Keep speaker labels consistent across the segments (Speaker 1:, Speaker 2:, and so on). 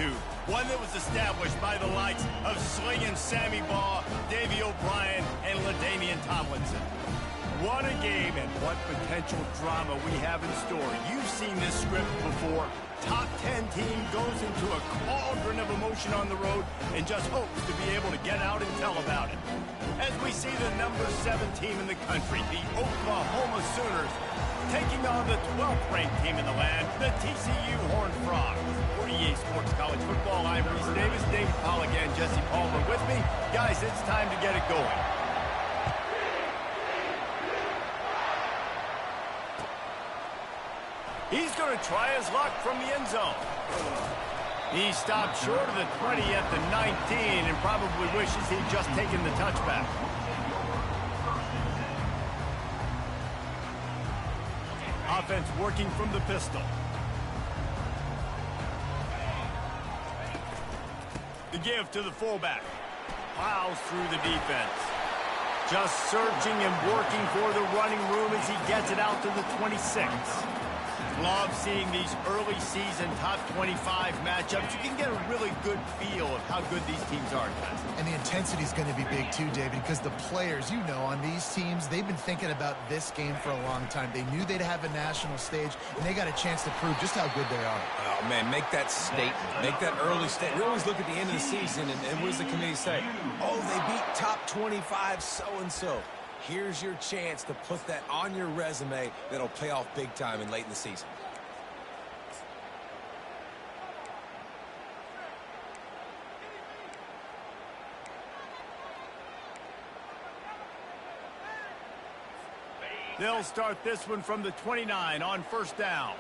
Speaker 1: attitude, one that was established by the likes of Slingin' Sammy Baugh, Davey O'Brien, and LaDainian Tomlinson. What a game and what potential drama we have in store. You've seen this script before. Top 10 team goes into a cauldron of emotion on the road and just hopes to be able to get out and tell about it. As we see the number 7 team in the country, the Oklahoma Sooners, taking on the 12th ranked team in the land, the TCU Horned Frogs. For EA Sports College Football, I'm Reese Davis, David Pollock, and Jesse Palmer with me. Guys, it's time to get it going. He's going to try his luck from the end zone. He stopped short of the 20 at the 19 and probably wishes he'd just taken the touchback. Offense working from the pistol. The give to the fullback. Plows through the defense. Just searching and working for the running room as he gets it out to the 26. Love seeing these early season top 25 matchups. You can get a really good feel of how good these teams are, guys.
Speaker 2: And the intensity is going to be big too, David, because the players, you know, on these teams, they've been thinking about this game for a long time. They knew they'd have a national stage, and they got a chance to prove just how good they are.
Speaker 3: Oh, man, make that statement. Make that early statement. We always look at the end of the season, and what does the committee say? Oh, they beat top 25 so-and-so. Here's your chance to put that on your resume that'll pay off big time and late in the season.
Speaker 1: They'll start this one from the 29 on first down.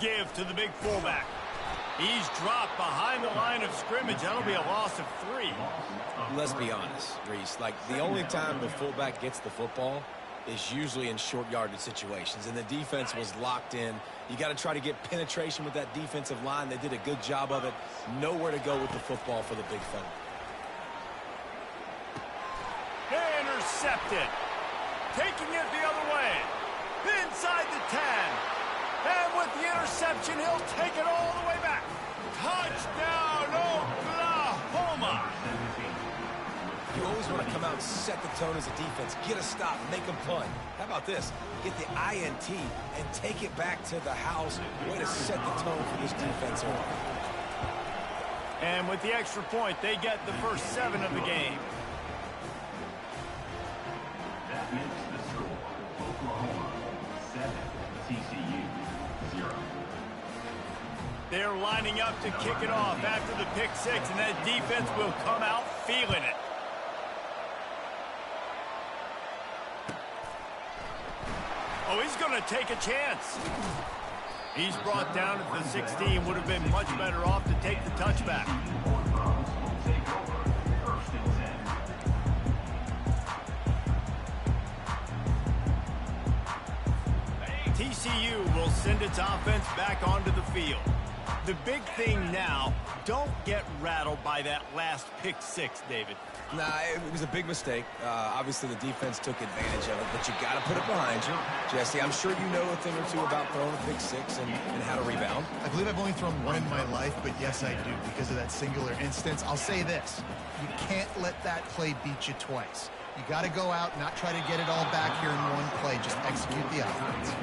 Speaker 1: Give to the big fullback. He's dropped behind the line of scrimmage. That'll be a loss of 3.
Speaker 3: Let's be honest, Reese. Like, the only time the fullback gets the football is usually in short yardage situations, and the defense was locked in. You got to try to get penetration with that defensive line. They did a good job of it. Nowhere to go with the football for the big fella.
Speaker 1: Intercepted. Taking it the other way. Inside the 10. And with the interception, he'll take it all the way back. Touchdown, Oklahoma.
Speaker 3: You always want to come out and set the tone as a defense. Get a stop, make a punt. How about this? Get the INT and take it back to the house. Way to set the tone for this defense.
Speaker 1: And with the extra point, they get the first 7 of the game.
Speaker 4: That makes the score Oklahoma 7, TCU 0.
Speaker 1: They're lining up to kick it off after the pick 6, and that defense will come out feeling it. Oh, he's going to take a chance. He's brought down at the 16. Would have been much better off to take the touchback. TCU will send its offense back onto the field. The big thing now, don't get rattled by that last pick 6, David.
Speaker 3: Nah, it was a big mistake. Obviously, the defense took advantage of it, but you got to put it behind you. Jesse, I'm sure you know a thing or two about throwing a pick 6 and how to rebound.
Speaker 2: I believe I've only thrown one in my life, but yes, I do, because of that singular instance. I'll say this. You can't let that play beat you twice. You got to go out, not try to get it all back here in one play. Just execute the offense.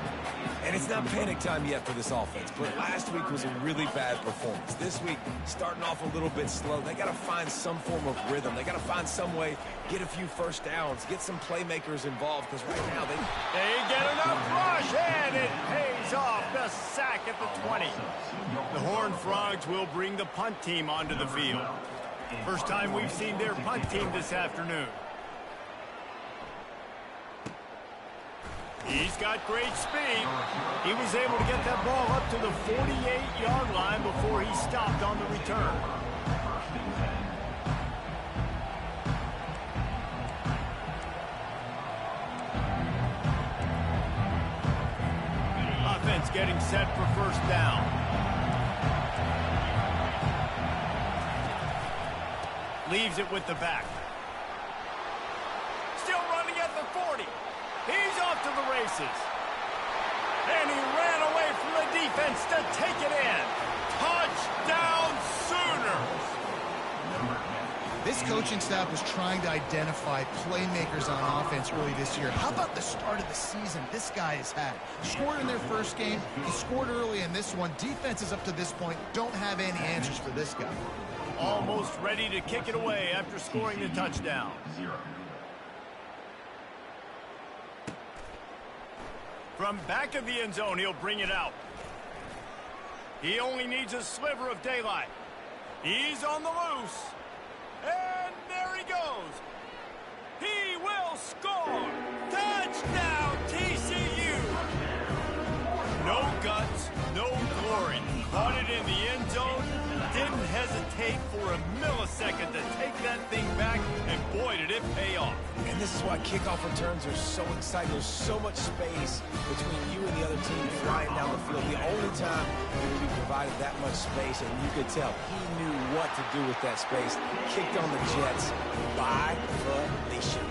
Speaker 3: And it's not panic time yet for this offense, but last week was a really bad performance. This week, starting off a little bit slow. They got to find some form of rhythm. They got to find some way, get a few first downs, get some playmakers involved, because right now
Speaker 1: they get enough rush, and it pays off. The sack at the 20. The Horned Frogs will bring the punt team onto the field. First time we've seen their punt team this afternoon. He's got great speed. He was able to get that ball up to the 48-yard line before he stopped on the return. Offense getting set for first down. Leaves it with the back. Still running at the 40. He's off to the races. And he ran defense to take it in. Touchdown, Sooners!
Speaker 2: This coaching staff was trying to identify playmakers on offense early this year. How about the start of the season this guy has had? Scored in their first game. He scored early in this one. Defenses up to this point don't have any answers for this guy.
Speaker 1: Almost ready to kick it away after scoring the touchdown.
Speaker 4: 0.
Speaker 1: From back of the end zone, he'll bring it out. He only needs a sliver of daylight. He's on the loose. And there he goes. He will score. Touchdown, TCU. No guts, no glory. Caught it in the end zone. Didn't hesitate for a millisecond to take that thing back, and boy, did it pay off.
Speaker 3: And this is why kickoff returns are so exciting. There's so much space between you and the other team flying down the field. The only time he would be provided that much space, and you could tell he knew what to do with that space. Kicked on the Jets by Felicia.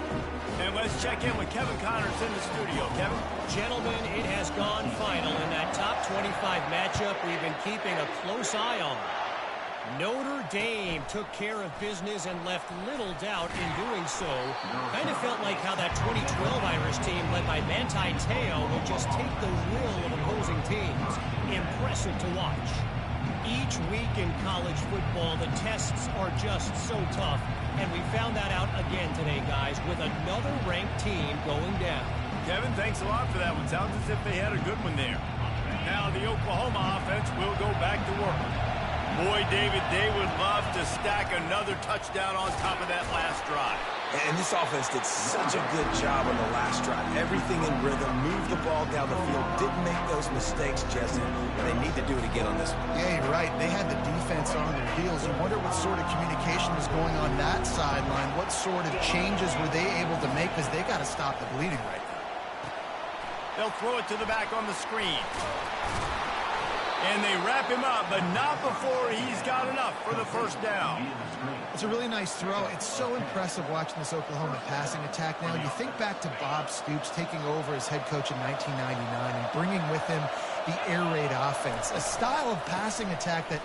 Speaker 1: And let's check in with Kevin Connors in the studio. Kevin?
Speaker 5: Gentlemen, it has gone final in that top 25 matchup we've been keeping a close eye on. Notre Dame took care of business and left little doubt in doing so. Kind of felt like how that 2012 Irish team led by Manti Te'o would just take the will of opposing teams. Impressive to watch. Each week in college football, the tests are just so tough, and we found that out again today, guys, with another ranked team going down.
Speaker 1: Kevin, thanks a lot for that one. Sounds as if they had a good one there. Now the Oklahoma offense will go back to work. Boy, David, they would love to stack another touchdown on top of that last drive.
Speaker 3: And this offense did such a good job on the last drive. Everything in rhythm, moved the ball down the field, didn't make those mistakes, Jesse. And they need to do it again on this one.
Speaker 2: Yeah, you're right. They had the defense on their heels. You wonder what sort of communication was going on that sideline. What sort of changes were they able to make, because they got to stop the bleeding right now.
Speaker 1: They'll throw it to the back on the screen. And they wrap him up, but not before he's got enough for the first down.
Speaker 2: It's a really nice throw. It's so impressive watching this Oklahoma passing attack now. You think back to Bob Stoops taking over as head coach in 1999 and bringing with him the air raid offense, a style of passing attack that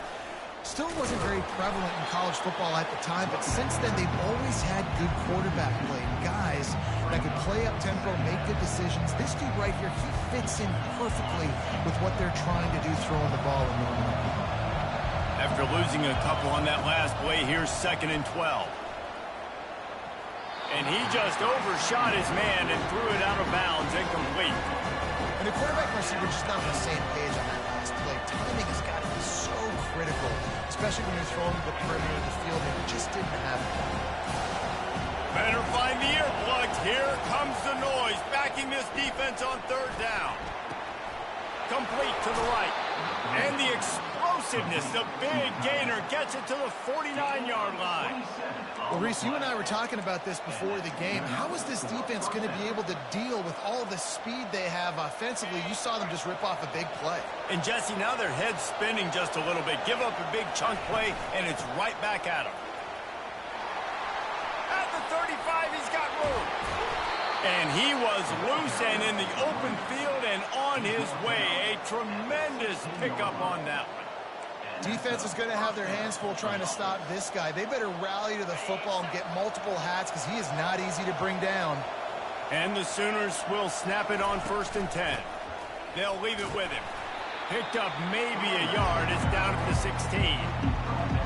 Speaker 2: still wasn't very prevalent in college football at the time, but since then they've always had good quarterback play and guys that could play up tempo, make good decisions. This dude right here, he fits in perfectly with what they're trying to do throwing the ball in Norman.
Speaker 1: After losing a couple on that last play, here's 2nd and 12. And he just overshot his man and threw it out of bounds, incomplete.
Speaker 2: And the quarterback and receiver just not on the same page on that last play. Timing has got to be so critical, especially when you're throwing the perimeter of the field, and it just didn't happen.
Speaker 1: Better find the earplugs. Here comes the noise, backing this defense on 3rd down. Complete to the right. And the explosiveness, the big gainer gets it to the 49-yard line.
Speaker 2: Well, Reese, you and I were talking about this before the game. How is this defense going to be able to deal with all the speed they have offensively? You saw them just rip off a big play.
Speaker 1: And, Jesse, now their head's spinning just a little bit. Give up a big chunk play, and it's right back at them. At the 35, he's got room. And he was loose and in the open field and on his way. A tremendous pickup on that one.
Speaker 2: Defense is going to have their hands full trying to stop this guy. They better rally to the football and get multiple hats because he is not easy to bring down.
Speaker 1: And the Sooners will snap it on 1st and 10. They'll leave it with him. Picked up maybe a yard. It's down at the 16.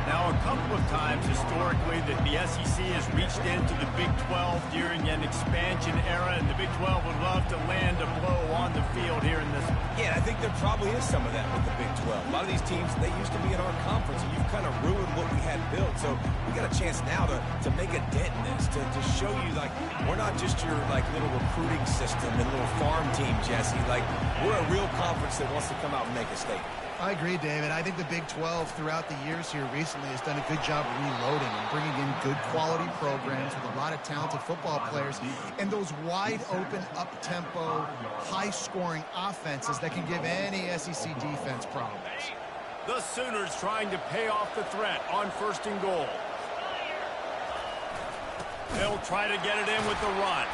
Speaker 1: Now, a couple of times historically that the SEC has reached into the Big 12 during an expansion era, and the Big 12 would love to land a blow on the field here in this one.
Speaker 3: Yeah, I think there probably is some of that with the Big 12. A lot of these teams, they used to be in our conference, and you've kind of ruined what we had built. So we got a chance now to make a dent in this, to show you, like, we're not just your, like, little recruiting system and little farm team, Jesse. Like, we're a real conference that wants to come out and make a statement.
Speaker 2: I agree, David. I think the Big 12 throughout the years here recently has done a good job reloading and bringing in good quality programs with a lot of talented football players and those wide open, up-tempo, high-scoring offenses that can give any SEC defense problems.
Speaker 1: The Sooners trying to pay off the threat on 1st and goal. They'll try to get it in with the run.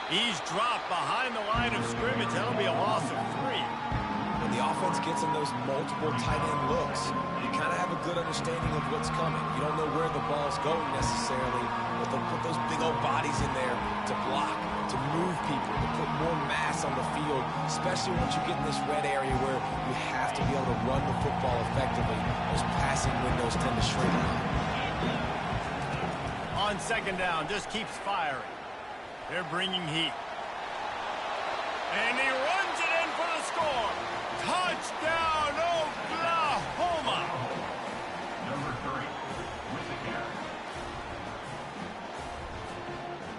Speaker 1: He's dropped behind the line of scrimmage. That'll be a loss of 3.
Speaker 3: When the offense defense gets in those multiple tight end looks, you kind of have a good understanding of what's coming. You don't know where the ball's going necessarily, but they'll put those big old bodies in there to block, to move people, to put more mass on the field, especially once you get in this red area where you have to be able to run the football effectively. Those passing windows tend to shrink.
Speaker 1: On second down, just keeps firing. They're bringing heat. And he runs it in for the score. Touchdown, Oklahoma.
Speaker 4: Number 3, with the carry.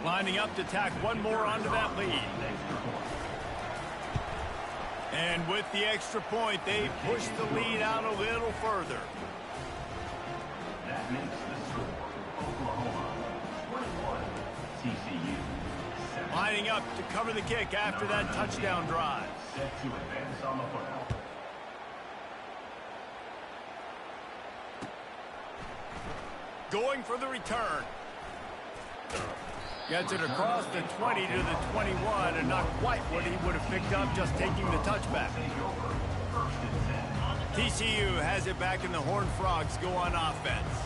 Speaker 1: Lining up to tack one more onto that lead.
Speaker 4: Extra point.
Speaker 1: And with the extra point, they push the lead out a little further.
Speaker 4: That makes the score Oklahoma 21, TCU 7.
Speaker 1: Lining up to cover the kick after that touchdown drive.
Speaker 4: Set to advance on the football.
Speaker 1: Going for the return. Gets it across the 20 to the 21, and not quite what he would have picked up just taking the touchback. TCU has it back, and the Horned Frogs go on offense.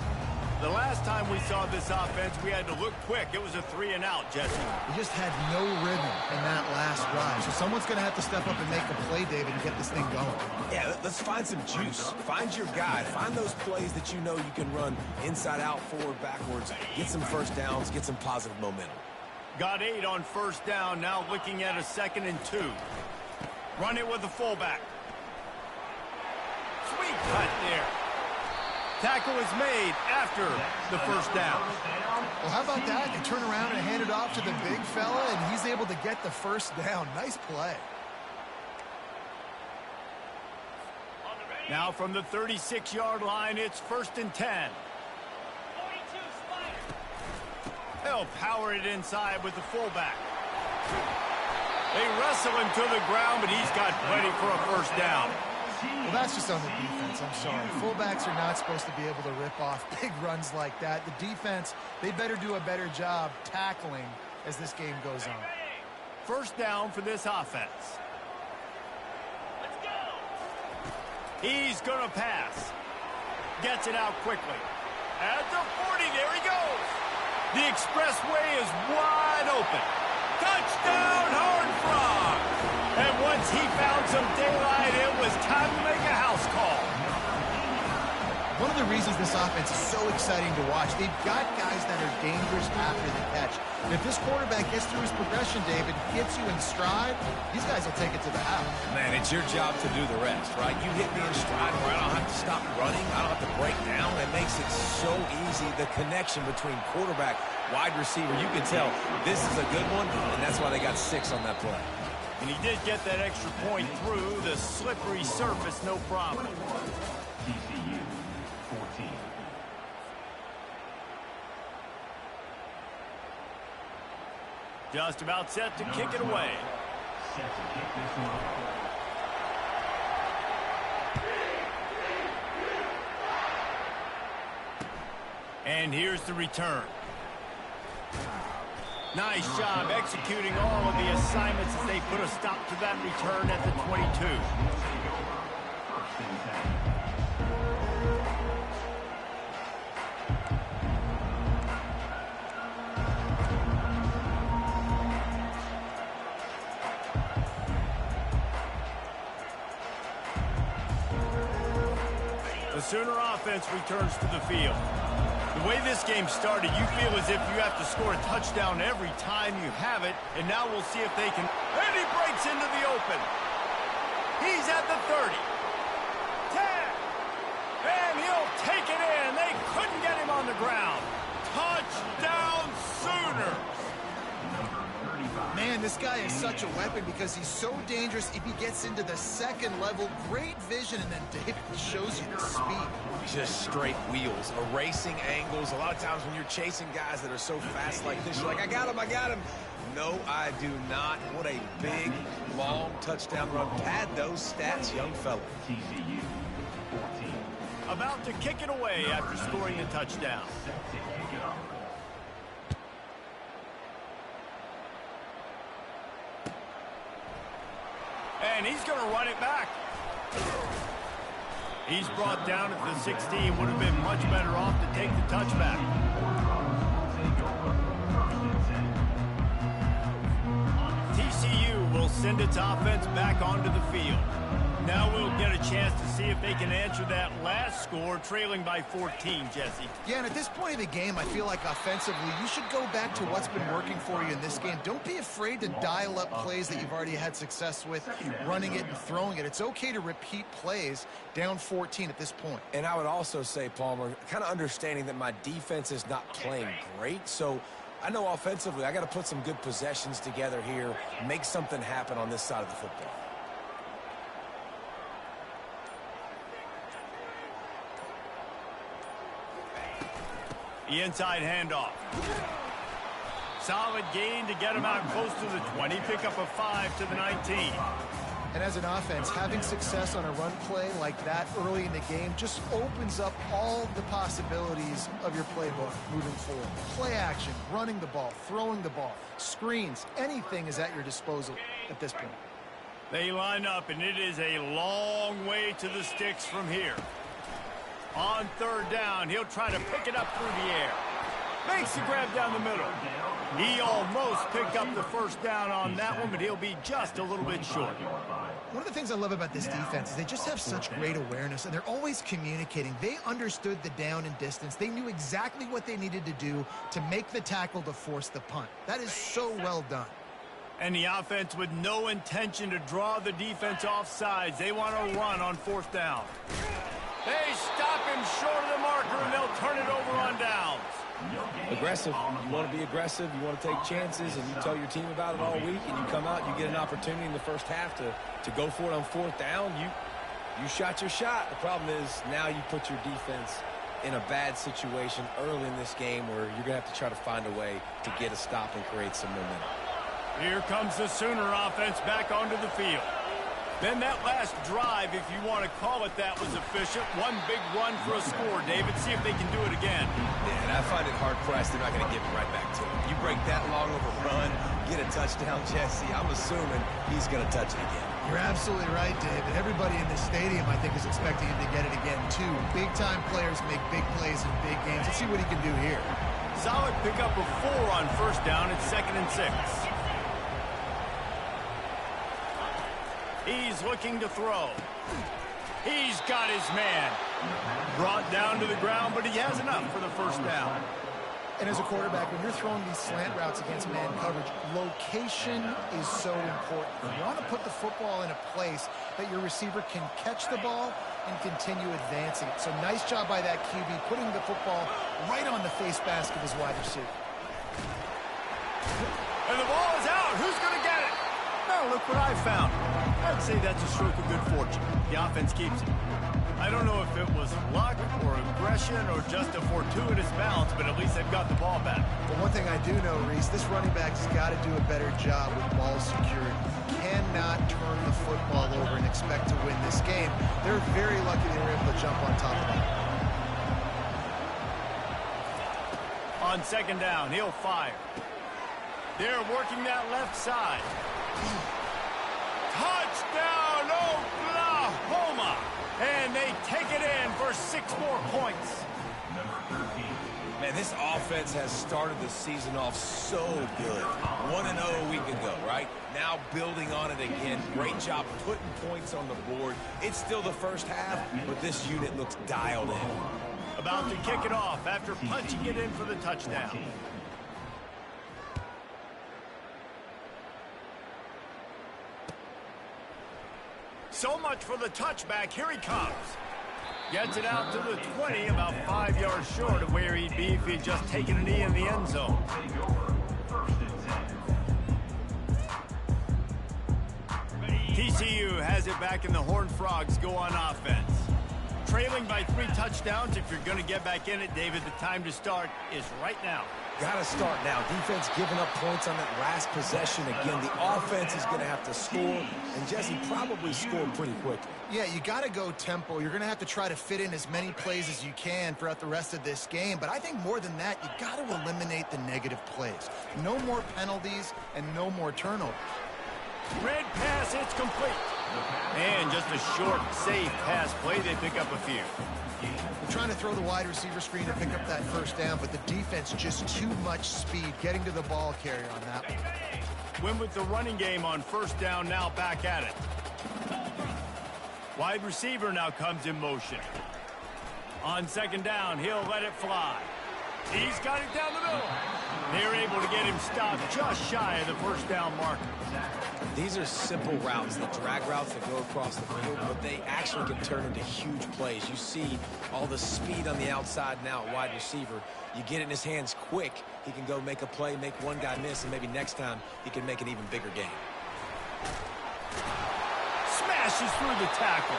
Speaker 1: The last time we saw this offense, we had to look quick. It was a 3-and-out, Jesse.
Speaker 2: We just had no rhythm in that last drive. So someone's going to have to step up and make a play, David, and get this thing going.
Speaker 3: Yeah, let's find some juice. Find your guy. Find those plays that you know you can run inside out, forward, backwards. Get some first downs. Get some positive momentum.
Speaker 1: Got 8 on first down. Now looking at a 2nd and 2. Run it with the fullback. Sweet cut there. Tackle is made after the first down.
Speaker 2: Well, how about that? They turn around and hand it off to the big fella, and he's able to get the first down. Nice play.
Speaker 1: Now from the 36-yard line, it's 1st and 10. They'll power it inside with the fullback. They wrestle him to the ground, but he's got plenty for a first down.
Speaker 2: Well, that's just on the defense. I'm sorry. Fullbacks are not supposed to be able to rip off big runs like that. The defense, they better do a better job tackling as this game goes on.
Speaker 1: First down for this offense. Let's go. He's going to pass. Gets it out quickly. At the 40, there he goes. The expressway is wide open. Touchdown, Horned Frogs! And once he found some daylight, it was time to make a house call.
Speaker 2: One of the reasons this offense is so exciting to watch, they've got guys that are dangerous after the catch. And if this quarterback gets through his progression, David, gets you in stride, these guys will take it to the house.
Speaker 3: Man, it's your job to do the rest, right? You hit me in stride where I don't have to stop running. I don't have to break down. It makes it so easy. The connection between quarterback, wide receiver, you can tell this is a good one, and that's why they got 6 on that play.
Speaker 1: And he did get that extra point through the slippery surface, no problem.
Speaker 4: TCU 14.
Speaker 1: Just about set to kick it away.
Speaker 4: Set to kick this one off.
Speaker 1: And here's the return. Nice job executing all of the assignments as they put a stop to that return at the 22.
Speaker 4: First and 10.
Speaker 1: The Sooner offense returns to the field. The way this game started, you feel as if you have to score a touchdown every time you have it, and now we'll see if they can. And he breaks into the open. He's at the 30. 10. And he'll take it in. They couldn't get him on the ground. Touchdown Sooners.
Speaker 2: Man, this guy is such a weapon because he's so dangerous if he gets into the second level. Great vision, and then David shows you the speed.
Speaker 3: Just straight wheels, erasing angles. A lot of times when you're chasing guys that are so fast like this, you're like, I got him. No, I do not. What a big, long touchdown run. Pad those stats, young fella.
Speaker 4: TCU 14.
Speaker 1: About to kick it away after scoring the touchdown.
Speaker 4: Set to kick it off.
Speaker 1: And he's going to run it back. He's brought down at the 16. Would have been much better off to take the touchback. TCU will send its offense back onto the field. Now we'll get a chance to see if they can answer that last score, trailing by 14, Jesse.
Speaker 2: Yeah, and at this point of the game, I feel like offensively, you should go back to what's been working for you in this game. Don't be afraid to dial up plays that you've already had success with, running it and throwing it. It's okay to repeat plays down 14 at this point.
Speaker 3: And I would also say, Palmer, kind of understanding that my defense is not playing great, so I know offensively I got to put some good possessions together here, make something happen on this side of the football.
Speaker 1: The inside handoff. Solid gain to get him out close to the 20. Pick up a 5 to the 19.
Speaker 2: And as an offense, having success on a run play like that early in the game just opens up all the possibilities of your playbook moving forward. Play action, running the ball, throwing the ball, screens, anything is at your disposal at this point.
Speaker 1: They line up, and it is a long way to the sticks from here. On third down, he'll try to pick it up through the air. Makes the grab down the middle. He almost picked up the first down on that one, but he'll be just a little bit short.
Speaker 2: One of the things I love about this defense is they just have such great awareness, and they're always communicating. They understood the down and distance. They knew exactly what they needed to do to make the tackle to force the punt. That is so well done.
Speaker 1: And the offense with no intention to draw the defense off sides. They want to run on fourth down. They stop him short of the marker, and they'll turn it over on downs.
Speaker 3: Aggressive. You want to be aggressive. You want to take chances, and you tell your team about it all week, and you come out, you get an opportunity in the first half to go for it on fourth down. You shot your shot. The problem is now you put your defense in a bad situation early in this game where you're going to have to try to find a way to get a stop and create some momentum.
Speaker 1: Here comes the Sooner offense back onto the field. Then that last drive, if you want to call it that, was efficient. One big run for a score, David. See if they can do it again.
Speaker 3: Yeah, and I find it hard-pressed they're not going to give it right back to him. You break that long of a run, get a touchdown, Jesse, I'm assuming he's going to touch it again.
Speaker 2: You're absolutely right, David. Everybody in this stadium, I think, is expecting him to get it again, too. Big-time players make big plays in big games. Let's see what he can do here.
Speaker 1: Solid pickup of 4 on first down. It's 2nd and 6. He's looking to throw. He's got his man. Brought down to the ground, but he has enough for the first down.
Speaker 2: And as a quarterback, when you're throwing these slant routes against man coverage, location is so important. You want to put the football in a place that your receiver can catch the ball and continue advancing. So nice job by that QB, putting the football right on the face mask of his wide receiver.
Speaker 1: And the ball is out. Who's going to get it? Oh, look what I found. I'd say that's a stroke of good fortune. The offense keeps it. I don't know if it was luck or aggression or just a fortuitous bounce, but at least they've got the ball back.
Speaker 2: But one thing I do know, Reese, this running back's got to do a better job with ball security. Cannot turn the football over and expect to win this game. They're very lucky they were able to jump on top of that.
Speaker 1: On second down, he'll fire. They're working that left side. Touchdown, Oklahoma! And they take it in for 6 more points.
Speaker 3: Man, this offense has started the season off so good. 1-0 a week ago, right? Now building on it again. Great job putting points on the board. It's still the first half, but this unit looks dialed in.
Speaker 1: About to kick it off after punching it in for the touchdown. So much for the touchback. Here he comes. Gets it out to the 20, about 5 yards short of where he'd be if he'd just taken a knee in the end zone. TCU has it back, and the Horned Frogs go on offense. Trailing by 3 touchdowns. If you're going to get back in it, David, the time to start is right now.
Speaker 3: Got to start now. Defense giving up points on that last possession. Again, the offense is going to have to score, and Jesse probably scored pretty quickly.
Speaker 2: Yeah, you got to go tempo. You're going to have to try to fit in as many plays as you can throughout the rest of this game. But I think more than that, you got to eliminate the negative plays. No more penalties and no more turnovers.
Speaker 1: Red pass, it's complete. And just a short, safe pass play, they pick up a few.
Speaker 2: They're trying to throw the wide receiver screen to pick up that first down, but the defense just too much speed getting to the ball carrier on that one.
Speaker 1: Win with the running game on first down, now back at it. Wide receiver now comes in motion. On second down, he'll let it fly. He's got it down the middle. They're able to get him stopped just shy of the first down marker.
Speaker 3: These are simple routes, the drag routes that go across the field, but they actually can turn into huge plays. You see all the speed on the outside now at wide receiver. You get it in his hands quick, he can go make a play, make one guy miss, and maybe next time he can make an even bigger game.
Speaker 1: Smashes through the tackle.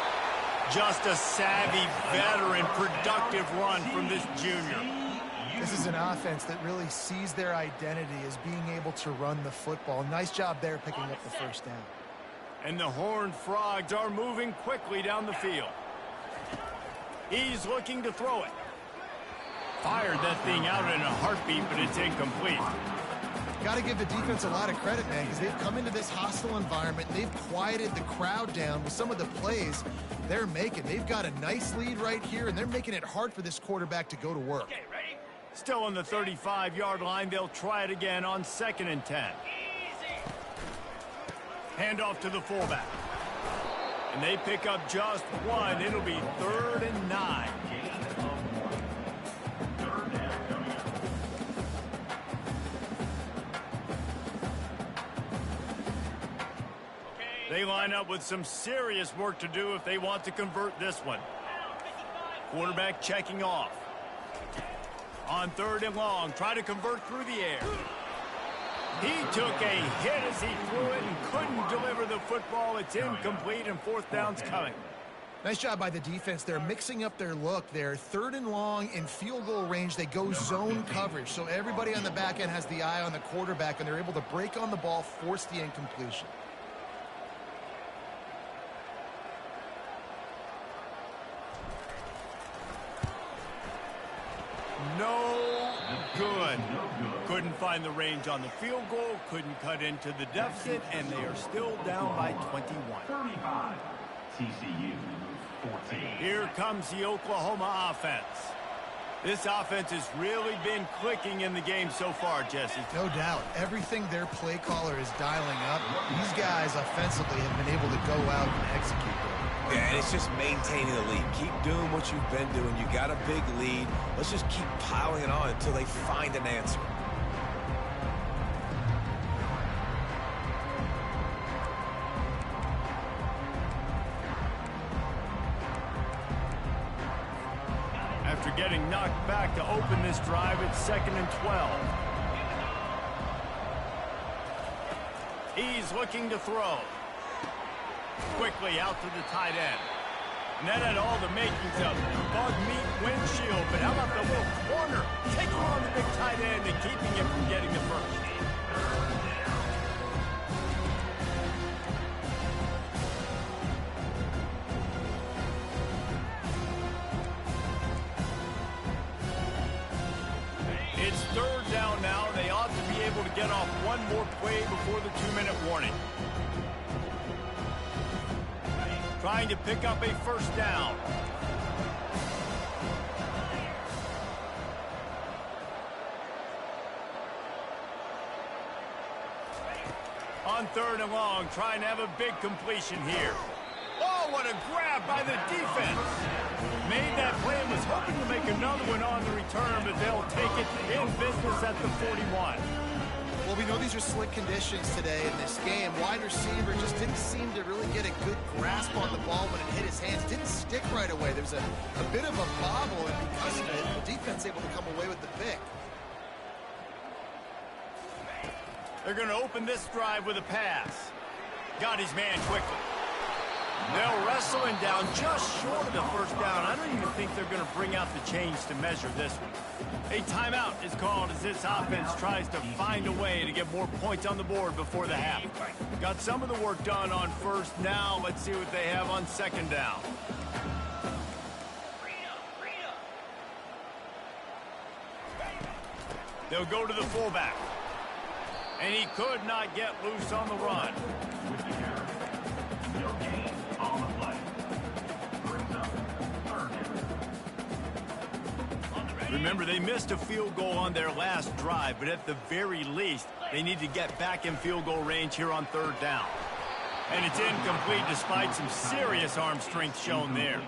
Speaker 1: Just a savvy, veteran, productive run from this junior.
Speaker 2: This is an offense that really sees their identity as being able to run the football. Nice job there picking up the first down.
Speaker 1: And the Horned Frogs are moving quickly down the field. He's looking to throw it. Fired that thing out in a heartbeat, but it's incomplete.
Speaker 2: Got to give the defense a lot of credit, man, because they've come into this hostile environment. They've quieted the crowd down with some of the plays they're making. They've got a nice lead right here, and they're making it hard for this quarterback to go to work.
Speaker 1: Okay, ready? Still on the 35-yard line. They'll try it again on 2nd and 10. Handoff to the fullback. And they pick up just one. It'll be 3rd and 9. They line up with some serious work to do if they want to convert this one. Quarterback checking off. On 3rd and long, try to convert through the air. He took a hit as he threw it and couldn't deliver the football. It's incomplete, and 4th down's coming.
Speaker 2: Nice job by the defense. They're mixing up their look there. 3rd and long in field goal range. They go zone coverage. So everybody on the back end has the eye on the quarterback, and they're able to break on the ball, force the incompletion.
Speaker 1: No good. Couldn't find the range on the field goal, couldn't cut into the deficit, and they are still down by 21.
Speaker 4: 35. TCU 14.
Speaker 1: Here comes the Oklahoma offense. This offense has really been clicking in the game so far, Jesse.
Speaker 2: No doubt. Everything their play caller is dialing up, these guys offensively have been able to go out and execute.
Speaker 3: Yeah, and it's just maintaining the lead. Keep doing what you've been doing. You got a big lead. Let's just keep piling it on until they find an answer.
Speaker 1: After getting knocked back to open this drive, it's 2nd and 12. He's looking to throw. Quickly out to the tight end. And that had all the makings of bug meat windshield, but how about the little corner? Taking on the big tight end and keeping him from getting the first. It's 3rd down now. They ought to be able to get off one more play before the 2-minute warning. Trying to pick up a first down. On 3rd and long, trying to have a big completion here. Oh, what a grab by the defense. Made that play and was hoping to make another one on the return, but they'll take it in business at the 41.
Speaker 2: Well, we know these are slick conditions today in this game. Wide receiver just didn't seem to really get a good grasp on the ball when it hit his hands. Didn't stick right away. There's a bit of a bobble, and because of it, the defense able to come away with the pick.
Speaker 1: They're going to open this drive with a pass. Got his man quickly. They'll wrestle him down just short of the first down. I don't even think they're going to bring out the chains to measure this one. A timeout is called as this offense tries to find a way to get more points on the board before the half. Got some of the work done on first. Now let's see what they have on 2nd down. They'll go to the fullback. And he could not get loose on the run.
Speaker 4: No gain.
Speaker 1: Remember, they missed a field goal on their last drive, but at the very least, they need to get back in field goal range here on 3rd down. And it's incomplete despite some serious arm strength shown there.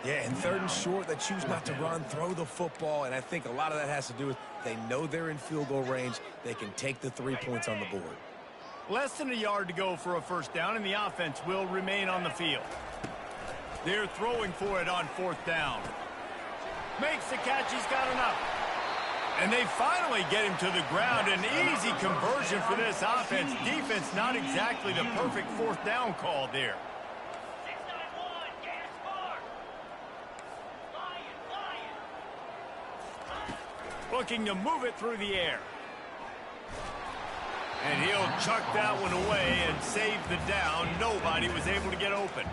Speaker 3: Yeah, and 3rd and short, they choose not to run, throw the football, and I think a lot of that has to do with they know they're in field goal range. They can take the 3 points on the board.
Speaker 1: Less than a yard to go for a 1st down, and the offense will remain on the field. They're throwing for it on 4th down. Makes the catch, he's got enough. And they finally get him to the ground. An easy conversion for this offense. Defense, not exactly the perfect 4th down call there. Looking to move it through the air. And he'll chuck that one away and save the down. Nobody was able to get open.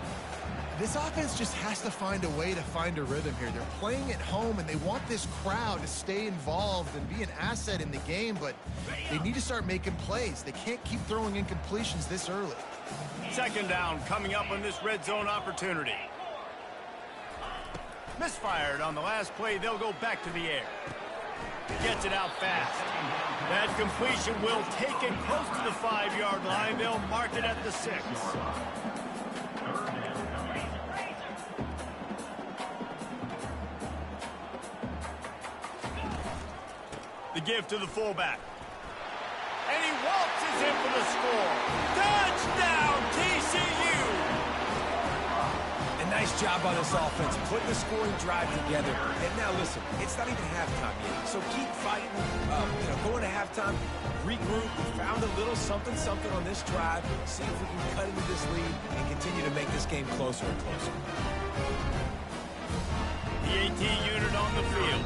Speaker 2: This offense just has to find a way to find a rhythm here. They're playing at home, and they want this crowd to stay involved and be an asset in the game, but they need to start making plays. They can't keep throwing incompletions this early.
Speaker 1: 2nd down coming up on this red zone opportunity. Misfired on the last play. They'll go back to the air. Gets it out fast. That completion will take it close to the 5-yard line. They'll mark it at the 6. The give to the fullback. And he waltzes in for the score. Touchdown, TCU!
Speaker 3: And nice job by this offense, putting the scoring drive together. And now listen, it's not even halftime yet, so keep fighting. Going to halftime, regroup. We found a little something on this drive. See if we can cut into this lead and continue to make this game closer and closer.
Speaker 1: The AT unit on the field.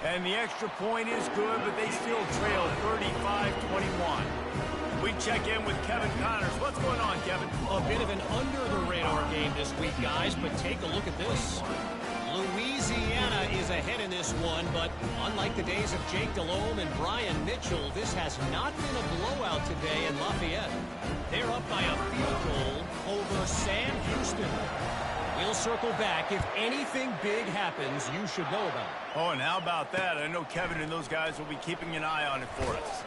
Speaker 1: And the extra point is good, but they still trail 35-21. We check in with Kevin Connors. What's going on, Kevin?
Speaker 5: A bit of an under-the-radar game this week, guys, but take a look at this. Louisiana is ahead in this one, but unlike the days of Jake Delhomme and Brian Mitchell, this has not been a blowout today in Lafayette. They're up by a field goal over Sam Houston. We'll circle back. If anything big happens, you should know about it.
Speaker 1: Oh, and how about that? I know Kevin and those guys will be keeping an eye on it for us.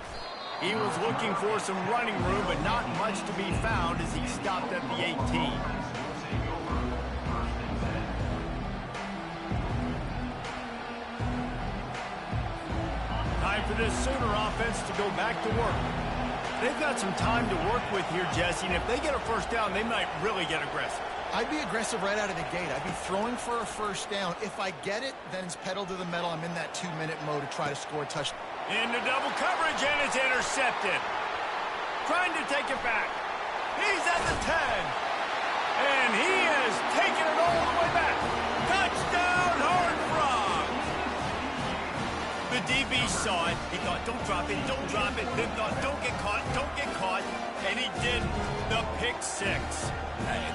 Speaker 1: He was looking for some running room, but not much to be found as he stopped at the 18. Time for this Sooner offense to go back to work. They've got some time to work with here, Jesse, and if they get a 1st down, they might really get aggressive.
Speaker 2: I'd be aggressive right out of the gate. I'd be throwing for a 1st down. If I get it, then it's pedal to the metal. I'm in that 2-minute mode to try to score a touchdown.
Speaker 1: Into double coverage, and it's intercepted. Trying to take it back. He's at the 10. And he has taken it all the way back. Touchdown, Hard Frog. The DB saw it. He thought, don't drop it, don't drop it. Then thought, don't get caught, don't get caught. And he did the pick 6.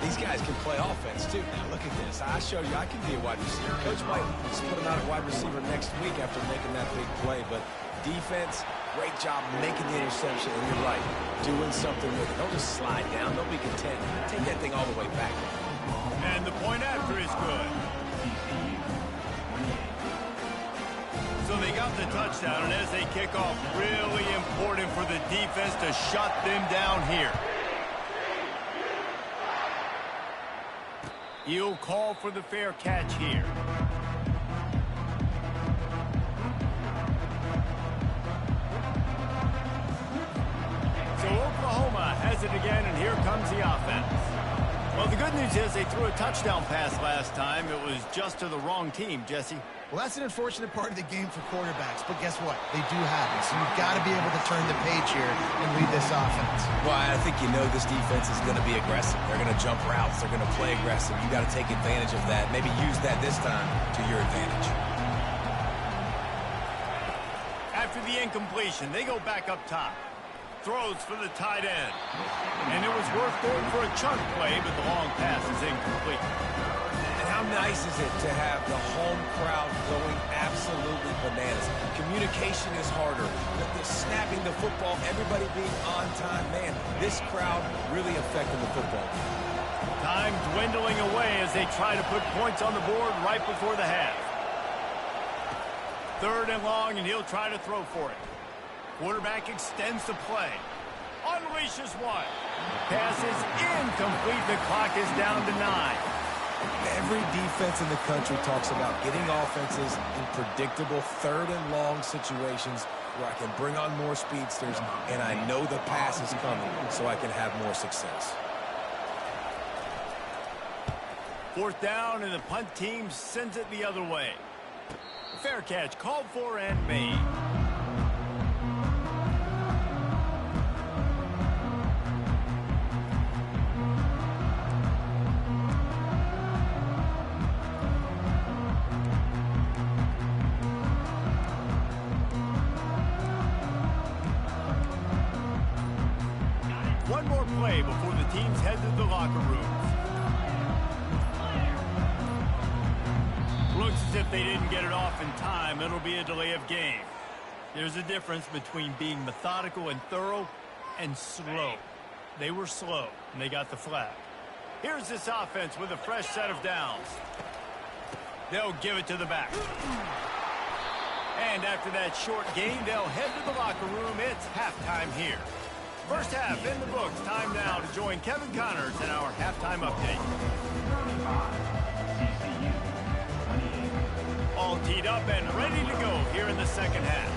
Speaker 3: These guys can play offense, too. Now, look at this. I showed you I can be a wide receiver. Coach might put him out at wide receiver next week after making that big play. But defense, great job making the interception. And you're right, doing something with it. Don't just slide down. Don't be content. Take that thing all the way back.
Speaker 1: And the point after is good. So they got the touchdown, and as they kick off, really important for the defense to shut them down here. He'll call for the fair catch here. So Oklahoma has it again, and here comes the offense. Well, the good news is they threw a touchdown pass last time. It was just to the wrong team, Jesse.
Speaker 2: Well, that's an unfortunate part of the game for quarterbacks, but guess what? They do have it, so you've got to be able to turn the page here and lead this offense.
Speaker 3: Well, I think you know this defense is going to be aggressive. They're going to jump routes. They're going to play aggressive. You got to take advantage of that. Maybe use that this time to your advantage.
Speaker 1: After the incompletion, they go back up top. Throws for the tight end. And it was worth going for a chunk play, but the long pass is incomplete.
Speaker 3: And how nice is it to have the home crowd going absolutely bananas? Communication is harder. The snapping the football, everybody being on time. Man, this crowd really affecting the football game.
Speaker 1: Time dwindling away as they try to put points on the board right before the half. 3rd and long, and he'll try to throw for it. Quarterback extends the play. Unleashes one. Pass is incomplete. The clock is down to 9.
Speaker 3: Every defense in the country talks about getting offenses in predictable 3rd and long situations where I can bring on more speedsters and I know the pass is coming so I can have more success.
Speaker 1: 4th down, and the punt team sends it the other way. Fair catch called for and made. One more play before the teams head to the locker rooms. Looks as if they didn't get it off in time. It'll be a delay of game. There's a difference between being methodical and thorough and slow. They were slow, and they got the flag. Here's this offense with a fresh set of downs. They'll give it to the back. And after that short gain, they'll head to the locker room. It's halftime here. First half in the books. Time now to join Kevin Connors in our halftime update.
Speaker 4: TCU 28.
Speaker 1: All teed up and ready to go here in the second half.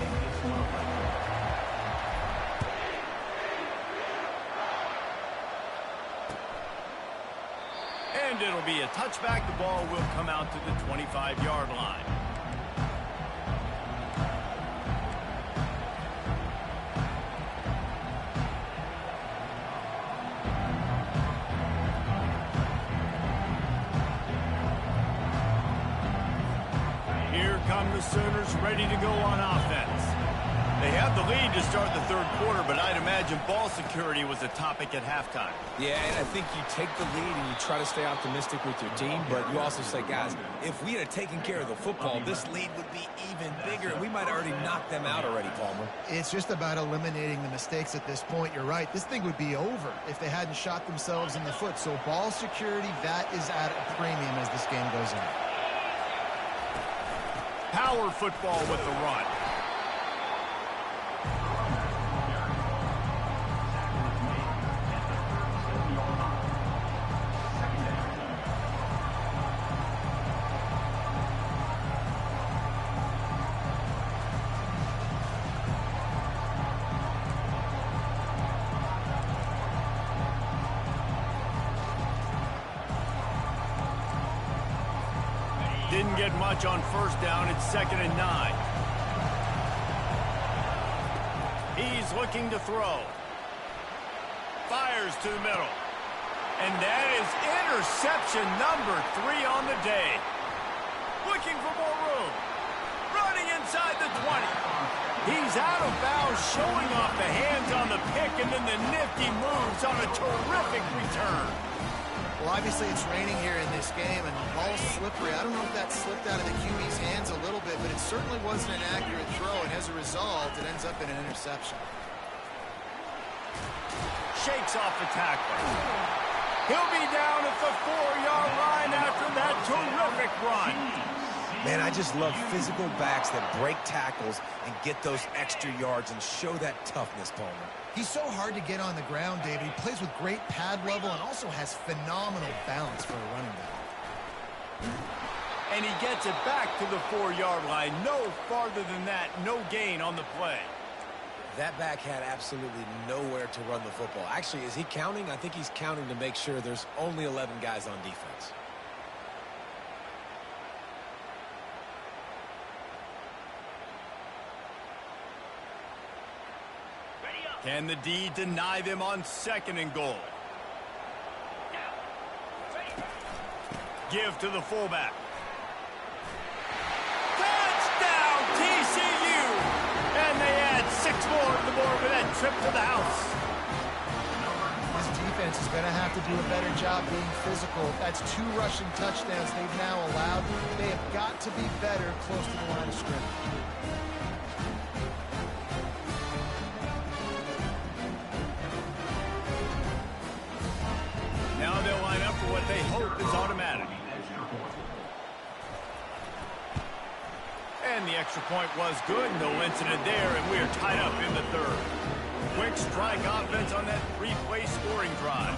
Speaker 1: And it'll be a touchback. The ball will come out to the 25-yard line. Here come the Sooners ready to go on offense. They have the lead to start the 3rd quarter, but I'd imagine ball security was a topic at halftime.
Speaker 3: Yeah, and I think you take the lead and you try to stay optimistic with your team, but you also say, guys, if we had taken care of the football, this lead would be even bigger, and we might have already knocked them out already, Palmer.
Speaker 2: It's just about eliminating the mistakes at this point. You're right. This thing would be over if they hadn't shot themselves in the foot. So ball security, that is at a premium as this game goes on.
Speaker 1: Power football with the run. Didn't get much on 1st down. It's 2nd and 9. He's looking to throw. Fires to the middle. And that is interception number 3 on the day. Looking for more room. Running inside the 20. He's out of bounds, showing off the hands on the pick, and then the nifty moves on a terrific return.
Speaker 2: Well, obviously it's raining here in this game, and the ball's slippery. I don't know if that slipped out of the QB's hands a little bit, but it certainly wasn't an accurate throw, and as a result, it ends up in an interception.
Speaker 1: Shakes off the tackler. He'll be down at the 4-yard line after that terrific run.
Speaker 3: Man, I just love physical backs that break tackles and get those extra yards and show that toughness, Palmer.
Speaker 2: He's so hard to get on the ground, David. He plays with great pad level and also has phenomenal balance for a running back.
Speaker 1: And he gets it back to the 4-yard line. No farther than that. No gain on the play.
Speaker 3: That back had absolutely nowhere to run the football. Actually, is he counting? I think he's counting to make sure there's only 11 guys on defense.
Speaker 1: Can the D deny them on 2nd and goal? Give to the fullback. Touchdown, TCU! And they add 6 more to the board with that trip to the house.
Speaker 2: This defense is going to have to do a better job being physical. That's 2 rushing touchdowns they've now allowed. They have got to be better close to the line of scrimmage.
Speaker 1: Now they'll line up hope is automatic. And the extra point was good. No incident there, and we are tied up in the third. Quick strike offense on that three-play scoring drive.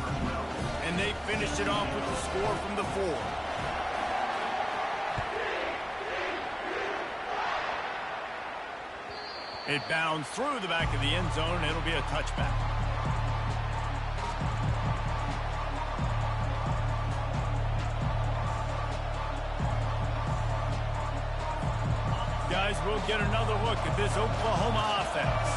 Speaker 1: And they finished it off with the score from the 4. It bounds through the back of the end zone, and it'll be a touchback. Guys, we'll get another look at this Oklahoma offense.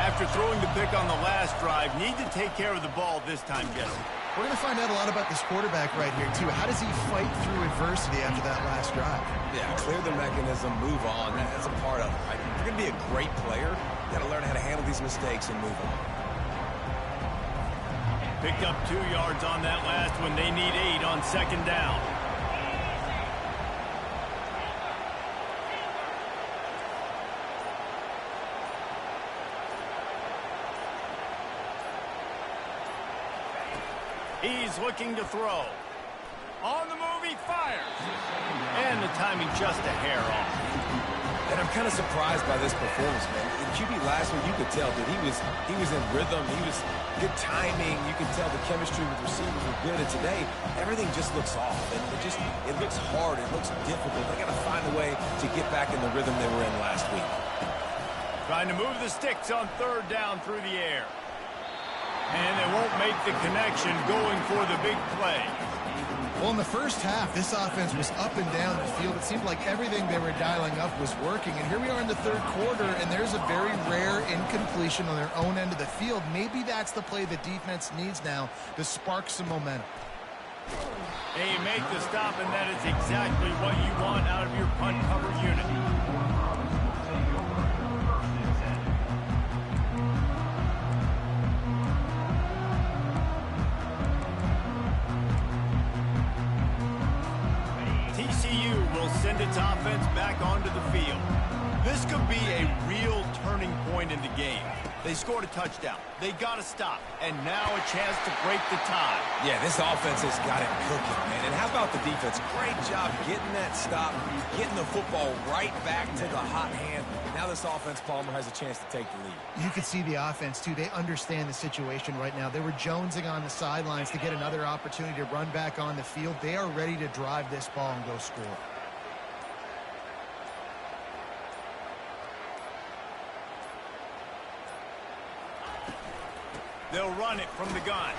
Speaker 1: After throwing the pick on the last drive, need to take care of the ball this time, Jesse.
Speaker 2: We're going to find out a lot about this quarterback right here, too. How does he fight through adversity after that last drive?
Speaker 3: Yeah, clear the mechanism, move on. That's a part of it, right? If you're going to be a great player, you got to learn how to handle these mistakes and move on.
Speaker 1: Picked up 2 yards on that last one. They need 8 on second down. He's looking to throw. On the move, he fires. And the timing just a hair off.
Speaker 3: And I'm kind of surprised by this performance, man. In QB last week, you could tell that he was in rhythm. He was good timing. You could tell the chemistry with receivers was good. And today, everything just looks off. And it looks hard. It looks difficult. They got to find a way to get back in the rhythm they were in last week.
Speaker 1: Trying to move the sticks on third down through the air. And they won't make the connection going for the big play.
Speaker 2: Well, in the first half, this offense was up and down the field. It seemed like everything they were dialing up was working. And here we are in the third quarter, and there's a very rare incompletion on their own end of the field. Maybe that's the play the defense needs now to spark some momentum.
Speaker 1: They make the stop, and that is exactly what you want out of your punt cover unit. TCU will send its offense back onto the field. This could be a real turning point in the game. They scored a touchdown. They got to stop. And now a chance to break the tie.
Speaker 3: Yeah, this offense has got it cooking, man. And how about the defense? Great job getting that stop, getting the football right back to the hot hand. Now this offense, Palmer, has a chance to take the lead.
Speaker 2: You can see the offense, too. They understand the situation right now. They were jonesing on the sidelines to get another opportunity to run back on the field. They are ready to drive this ball and go score.
Speaker 1: They'll run it from the gun.